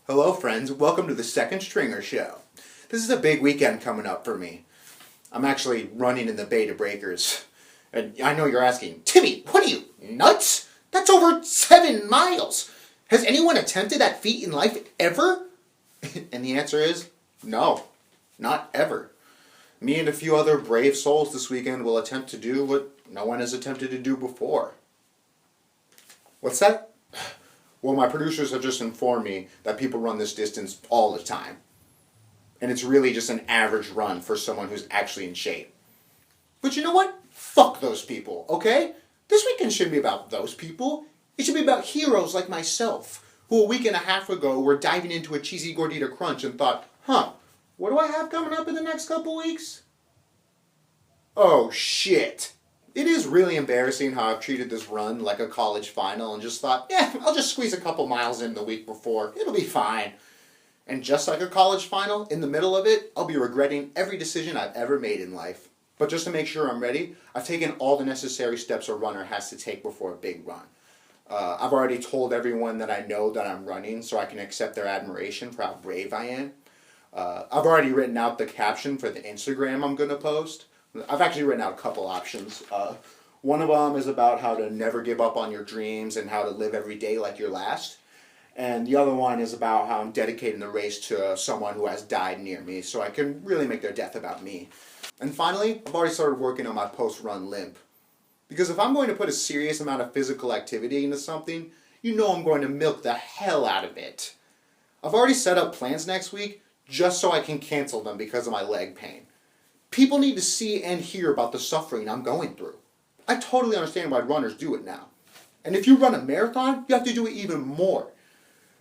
Hello friends, welcome to the Second Stringer Show. This is a big weekend coming up for me. I'm actually running in the Beta Breakers. And I know you're asking, Timmy, what are you, nuts? That's over 7 miles. Has anyone attempted that feat in life ever? And the answer is, no, not ever. Me and a few other brave souls this weekend will attempt to do what no one has attempted to do before. What's that? Well, my producers have just informed me that people run this distance all the time. And it's really just an average run for someone who's actually in shape. But you know what? Fuck those people, okay? This weekend shouldn't be about those people. It should be about heroes like myself, who a week and a half ago were diving into a cheesy gordita crunch and thought, what do I have coming up in the next couple weeks? Oh, shit. It is really embarrassing how I've treated this run like a college final and just thought, I'll just squeeze a couple miles in the week before. It'll be fine. And just like a college final, in the middle of it, I'll be regretting every decision I've ever made in life. But just to make sure I'm ready, I've taken all the necessary steps a runner has to take before a big run. I've already told everyone that I know that I'm running so I can accept their admiration for how brave I am. I've already written out the caption for the Instagram I'm going to post. I've actually written out a couple options. One of them is about how to never give up on your dreams and how to live every day like your last. And the other one is about how I'm dedicating the race to someone who has died near me so I can really make their death about me. And finally, I've already started working on my post-run limp. Because if I'm going to put a serious amount of physical activity into something, you know I'm going to milk the hell out of it. I've already set up plans next week just so I can cancel them because of my leg pain. People need to see and hear about the suffering I'm going through. I totally understand why runners do it now. And if you run a marathon, you have to do it even more.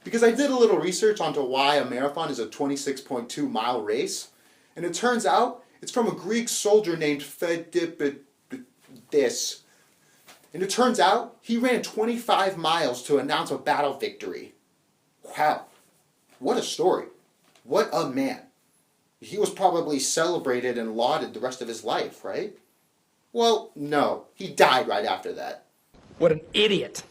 Because I did a little research onto why a marathon is a 26.2 mile race. And it turns out it's from a Greek soldier named Pheidippus. And it turns out he ran 25 miles to announce a battle victory. Wow. What a story. What a man. He was probably celebrated and lauded the rest of his life, right? Well, no. He died right after that. What an idiot.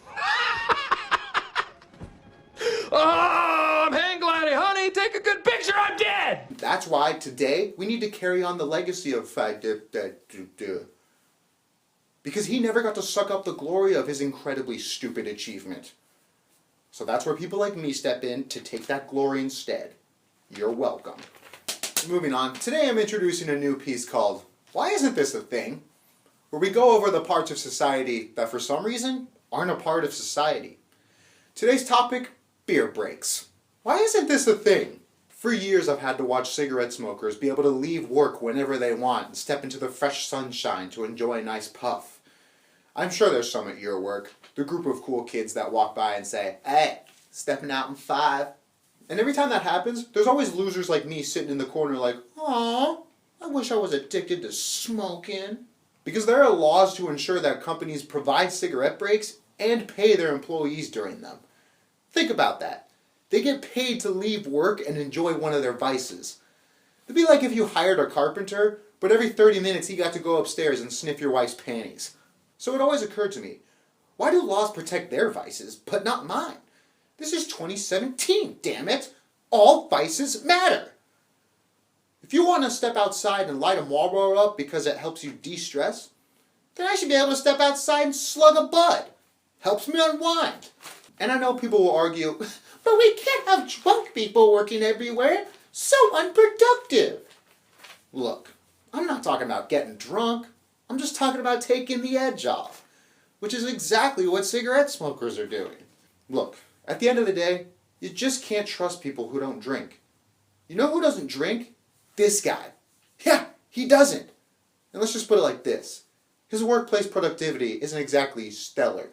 Oh, I'm hang gliding, honey. Take a good picture. I'm dead. That's why today we need to carry on the legacy of Pheidippus. Because he never got to suck up the glory of his incredibly stupid achievement. So that's where people like me step in to take that glory instead. You're welcome. Moving on, today I'm introducing a new piece called Why Isn't This a Thing? Where we go over the parts of society that for some reason aren't a part of society. Today's topic, beer breaks. Why isn't this a thing? For years I've had to watch cigarette smokers be able to leave work whenever they want and step into the fresh sunshine to enjoy a nice puff. I'm sure there's some at your work, the group of cool kids that walk by and say, "Hey, stepping out in 5. And every time that happens, there's always losers like me sitting in the corner like, "Aw, I wish I was addicted to smoking." Because there are laws to ensure that companies provide cigarette breaks and pay their employees during them. Think about that. They get paid to leave work and enjoy one of their vices. It'd be like if you hired a carpenter, but every 30 minutes he got to go upstairs and sniff your wife's panties. So it always occurred to me, why do laws protect their vices, but not mine? This is 2017, damn it! All vices matter! If you want to step outside and light a Marlboro up because it helps you de-stress, then I should be able to step outside and slug a bud. Helps me unwind. And I know people will argue, but we can't have drunk people working everywhere. So unproductive. Look, I'm not talking about getting drunk. I'm just talking about taking the edge off, which is exactly what cigarette smokers are doing. Look, at the end of the day, you just can't trust people who don't drink. You know who doesn't drink? This guy. Yeah, he doesn't. And let's just put it like this. His workplace productivity isn't exactly stellar.